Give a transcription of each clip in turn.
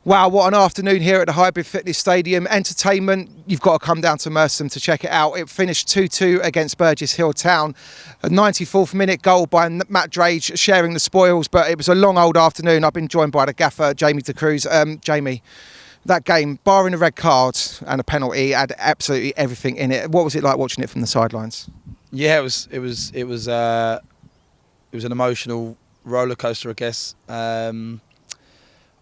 Wow, what an afternoon here at the Hybrid Fitness Stadium. Entertainment, you've got to come down to Merstham to check it out. It finished 2-2 against Burgess Hill Town. A 94th minute goal by Matt Drage sharing the spoils, but it was a long old afternoon. I've been joined by the gaffer, Jamie Decruz. Jamie, that game, barring a red card and a penalty, had absolutely everything in it. What was it like watching it from the sidelines? Yeah, it was an emotional roller coaster, I guess.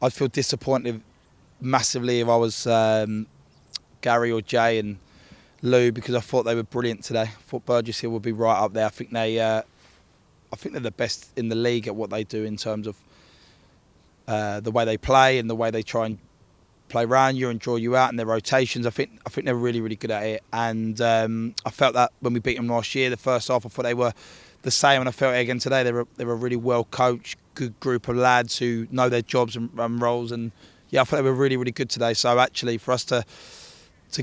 I'd feel disappointed massively if I was Gary or Jay and Lou, because I thought they were brilliant today. I thought Burgess Hill would be right up there. I think they're the best in the league at what they do in terms of the way they play and the way they try and play around you and draw you out, and their rotations. I think they're really, really good at it. And I felt that when we beat them last year, the first half, I thought they were the same, and I felt it again today. They were a really well coached, good group of lads who know their jobs and roles. And yeah, I thought they were really, really good today. So actually, for us to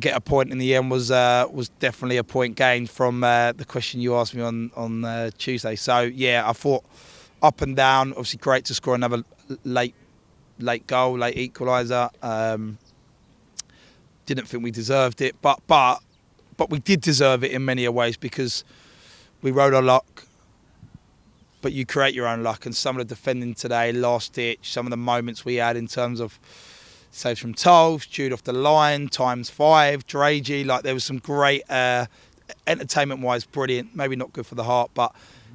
get a point in the end was definitely a point gained from the question you asked me on Tuesday. So yeah, I thought up and down. Obviously, great to score another late goal, late equaliser. Didn't think we deserved it, but we did deserve it in many ways, because we rode our luck. But you create your own luck, and some of the defending today, last ditch, some of the moments we had in terms of saves from Tolves, Jude off the line, ×5, Dragey, like there was some great entertainment-wise, brilliant. Maybe not good for the heart, but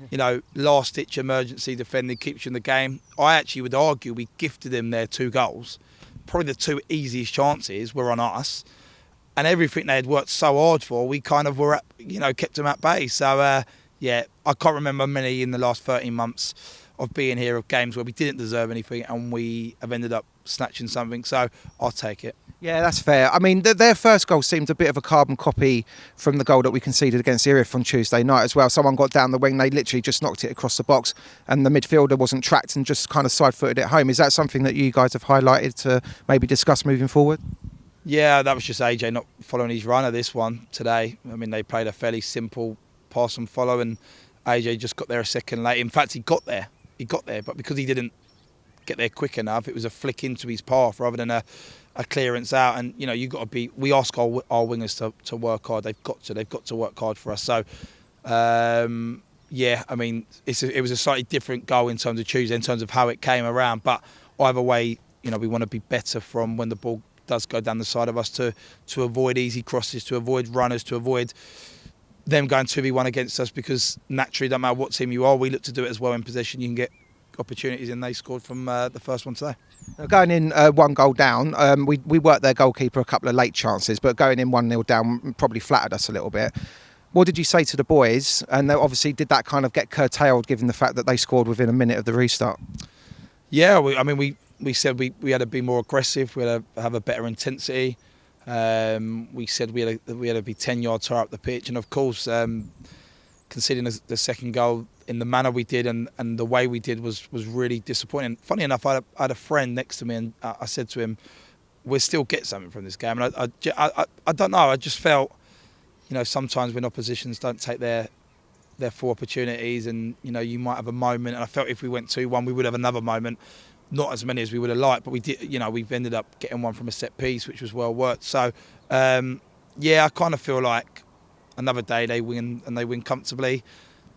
you know, last-ditch emergency defending keeps you in the game. I actually would argue we gifted them their 2 goals. Probably the 2 easiest chances were on us, and everything they had worked so hard for, we kind of were kept them at bay. So yeah, I can't remember many in the last 13 months of being here of games where we didn't deserve anything and we have ended up snatching something. So I'll take it. Yeah, that's fair. I mean, their first goal seemed a bit of a carbon copy from the goal that we conceded against Erith on Tuesday night as well. Someone got down the wing, they literally just knocked it across the box, and the midfielder wasn't tracked and just kind of side-footed it home. Is that something that you guys have highlighted to maybe discuss moving forward? Yeah, that was just AJ not following his run of this one today. I mean, they played a fairly simple pass and follow, and AJ just got there a second late. In fact, he got there, but because he didn't get there quick enough, it was a flick into his path rather than a clearance out. And you got to be. We ask our wingers to work hard. They've got to work hard for us. So yeah, I mean, it was a slightly different goal in terms of Tuesday, in terms of how it came around. But either way, we want to be better from when the ball does go down the side of us to avoid easy crosses, to avoid runners, to avoid them going 2v1 against us, because naturally, no matter what team you are, we look to do it as well in possession. You can get opportunities, and they scored from the first one today. Going in 1 goal down, we worked their goalkeeper a couple of late chances, but going in 1-0 down probably flattered us a little bit. What did you say to the boys? And obviously, did that kind of get curtailed given the fact that they scored within a minute of the restart? Yeah, we said we had to be more aggressive, we had to have a better intensity. We said we had to be 10 yards higher up the pitch, and of course, conceding the second goal in the manner we did and the way we did was really disappointing. Funny enough, I had a friend next to me, and I said to him, "We'll still get something from this game." And I don't know. I just felt, sometimes when oppositions don't take their full opportunities, and you might have a moment. And I felt if we went 2-1, we would have another moment. Not as many as we would have liked, but we did. We've ended up getting one from a set piece, which was well worked. So yeah, I kind of feel like another day they win, and they win comfortably.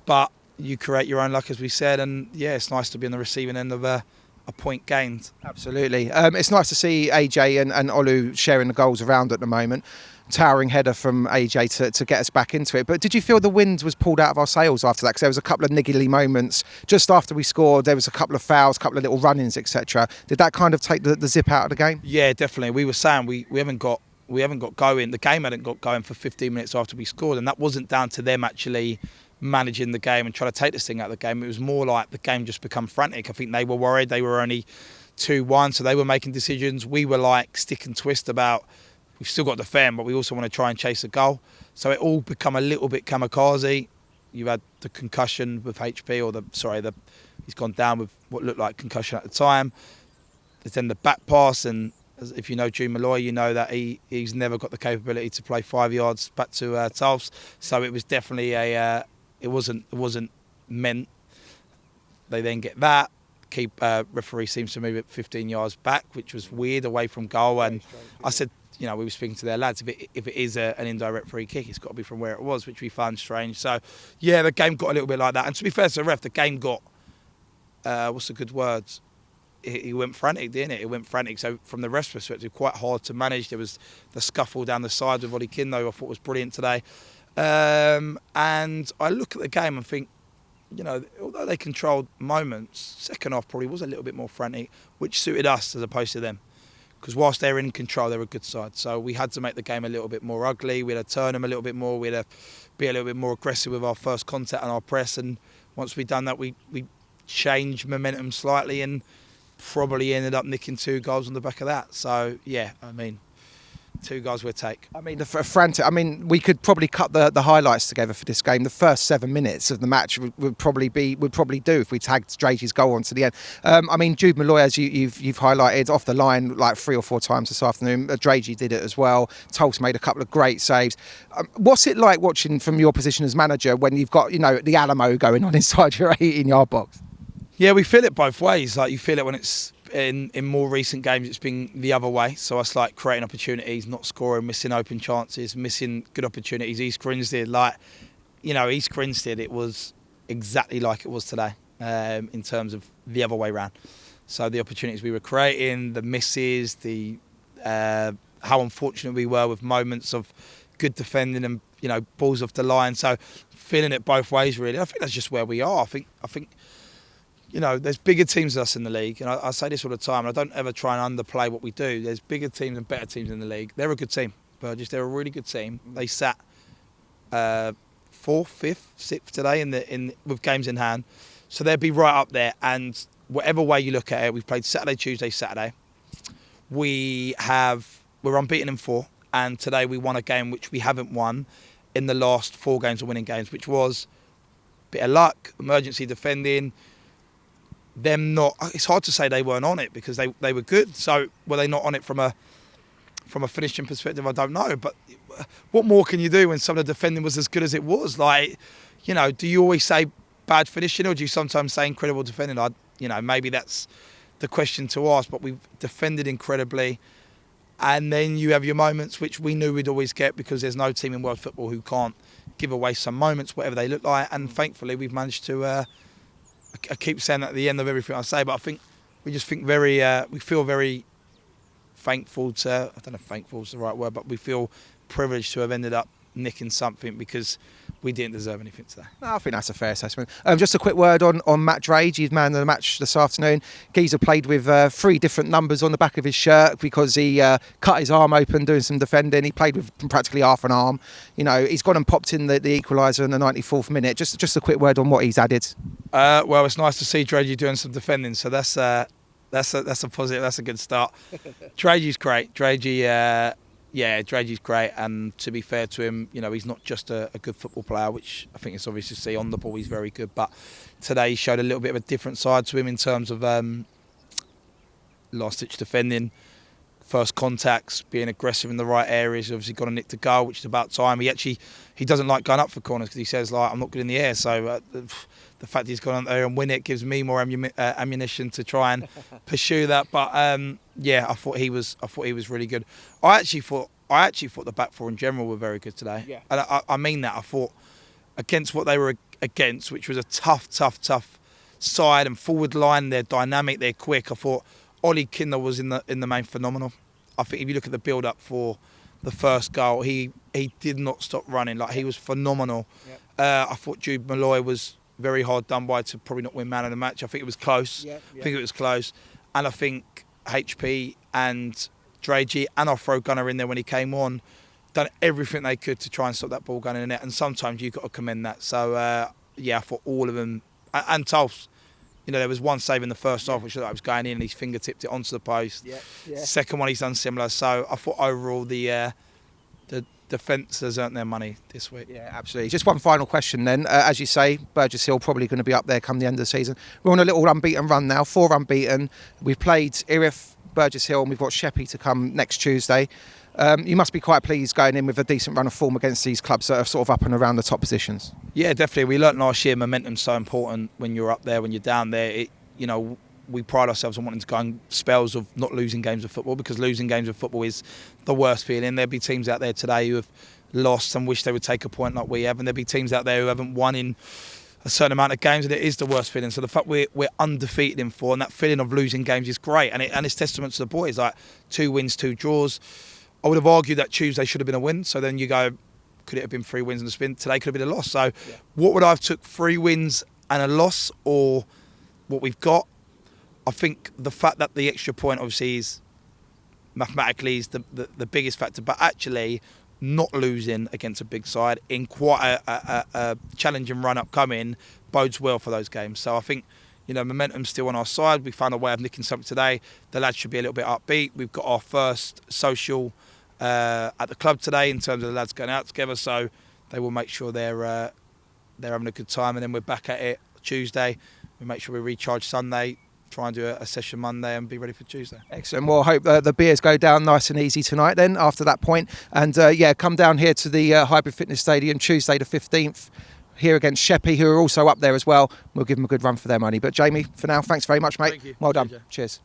But you create your own luck, as we said, and yeah, it's nice to be on the receiving end of a point gained. Absolutely. It's nice to see AJ and Olu sharing the goals around at the moment. Towering header from AJ to get us back into it. But did you feel the wind was pulled out of our sails after that? Because there was a couple of niggly moments just after we scored. There was a couple of fouls, a couple of little run-ins, etc. Did that kind of take the zip out of the game? Yeah, definitely. We were saying we haven't got going. The game hadn't got going for 15 minutes after we scored, and that wasn't down to them actually managing the game and trying to take this thing out of the game. It was more like the game just become frantic. I think they were worried. They were only 2-1, so they were making decisions. We were like stick and twist about, we've still got to defend, but we also want to try and chase a goal. So it all become a little bit kamikaze. You had the concussion with HP, he's gone down with what looked like concussion at the time. There's then the back pass, and if you know Drew Malloy, you know that he's never got the capability to play 5 yards back to Tolves. So it was definitely it wasn't meant. They then get that. referee seems to move it 15 yards back, which was weird, away from goal. And I said, we were speaking to their lads, if it is an indirect free kick, it's got to be from where it was, which we found strange. So, yeah, the game got a little bit like that. And to be fair to the ref, the game got, what's the good words? He went frantic, didn't it? It went frantic. So from the ref's perspective, quite hard to manage. There was the scuffle down the side with Ollie Kinno, I thought was brilliant today. And I look at the game and think, although they controlled moments, second half probably was a little bit more frantic, which suited us as opposed to them. Because whilst they're in control, they're a good side. So we had to make the game a little bit more ugly. We had to turn them a little bit more. We had to be a little bit more aggressive with our first contact and our press. And once we'd done that, we changed momentum slightly and probably ended up nicking 2 goals on the back of that. So, yeah, 2 goals we'll take. We could probably cut the highlights together for this game. The first 7 minutes of the match would probably do if we tagged Dragey's goal onto the end. Jude Malloy, as you've highlighted, off the line like 3 or 4 times this afternoon. Dragey did it as well. Tulse made a couple of great saves. What's it like watching from your position as manager when you've got the Alamo going on inside your 18-yard box? Yeah, we feel it both ways. Like, you feel it when it's in more recent games, it's been the other way. So it's like creating opportunities, not scoring, missing open chances, missing good opportunities. East Grinstead, East Grinstead, it was exactly like it was today in terms of the other way round. So the opportunities we were creating, the misses, how unfortunate we were with moments of good defending and balls off the line. So feeling it both ways really. I think that's just where we are. I think. There's bigger teams than us in the league, and I say this all the time, and I don't ever try and underplay what we do. There's bigger teams and better teams in the league. They're a good team, Burgess. They're a really good team. They sat 4th, 5th, 6th today with games in hand, so they'll be right up there. And whatever way you look at it, we've played Saturday, Tuesday, Saturday. We're unbeaten in 4, and today we won a game which we haven't won in the last 4 games of winning games, which was a bit of luck, emergency defending. It's hard to say they weren't on it because they were good. So were they not on it from a finishing perspective? I don't know. But what more can you do when some of the defending was as good as it was? Do you always say bad finishing, or do you sometimes say incredible defending? Maybe that's the question to ask. But we've defended incredibly, and then you have your moments which we knew we'd always get because there's no team in world football who can't give away some moments, whatever they look like. And thankfully, we've managed to. I keep saying that at the end of everything I say, but I think we feel very thankful to, I don't know if thankful is the right word, but we feel privileged to have ended up nicking something because we didn't deserve anything today. No, I think that's a fair assessment. Just a quick word on Matt Drage. He's man of the match this afternoon. Geezer played with 3 different numbers on the back of his shirt because he cut his arm open doing some defending. He played with practically half an arm. He's gone and popped in the equaliser in the 94th minute. Just a quick word on what he's added. Well, it's nice to see Dragey doing some defending, so that's a positive. That's a good start. Dragey's great. Dragey's great, and to be fair to him, he's not just a good football player, which I think it's obvious to see on the ball. He's very good, but today he showed a little bit of a different side to him in terms of last-ditch defending, first contacts, being aggressive in the right areas. He's obviously got a nick to goal, which is about time. He doesn't like going up for corners because he says I'm not good in the air. So the fact he's gone out there and win it gives me more ammunition to try and pursue that. But I thought he was really good. I actually thought the back 4 in general were very good today. Yeah. And I mean that. I thought against what they were against, which was a tough side and forward line. They're dynamic, they're quick. I thought Ollie Kinno was in the main phenomenal. I think if you look at the build up for the first goal, he did not stop running. He was phenomenal. Yep. I thought Jude Malloy was very hard done by to probably not win man of the match. I think it was close. Yep. I think it was close. And I think HP and Dragey and our throw gunner in there when he came on done everything they could to try and stop that ball going in the net. And sometimes you've got to commend that. So, I thought all of them. And Tulse. There was one save in the first half which looked like it was going in and he's fingertipped it onto the post. Yeah. Second one he's done similar. So I thought overall the defence has earned their money this week. Yeah, absolutely. Just one final question then. As you say, Burgess Hill probably going to be up there come the end of the season. We're on a little unbeaten run now, 4 unbeaten. We've played Erith, Burgess Hill, and we've got Sheppey to come next Tuesday. You must be quite pleased going in with a decent run of form against these clubs that are sort of up and around the top positions. Yeah, definitely. We learnt last year momentum's so important when you're up there, when you're down there. we pride ourselves on wanting to go on spells of not losing games of football, because losing games of football is the worst feeling. There'll be teams out there today who have lost and wish they would take a point like we have, and there'll be teams out there who haven't won in a certain amount of games, and it is the worst feeling. So the fact we're undefeated in 4, and that feeling of losing games is great, and it's testament to the boys. Like 2 wins, 2 draws. I would have argued that Tuesday should have been a win. So then you go, could it have been 3 wins and a spin? Today could have been a loss. So what would I have took, 3 wins and a loss, or what we've got? I think the fact that the extra point obviously is mathematically is the biggest factor, but actually not losing against a big side in quite a challenging run upcoming bodes well for those games. So I think, you know, momentum's still on our side. We found a way of nicking something today. The lads should be a little bit upbeat. We've got our first social at the club today in terms of the lads going out together, so they will make sure they're having a good time, and then we're back at it Tuesday. We make sure we recharge Sunday, try and do a session Monday and be ready for Tuesday. Excellent. Well, I hope the beers go down nice and easy tonight then after that point. And come down here to the Hybrid Fitness Stadium Tuesday the 15th here against Sheppey, who are also up there as well. We'll give them a good run for their money. But Jamie, for now, thanks very much, mate. Thank you. Well done. Pleasure. Cheers.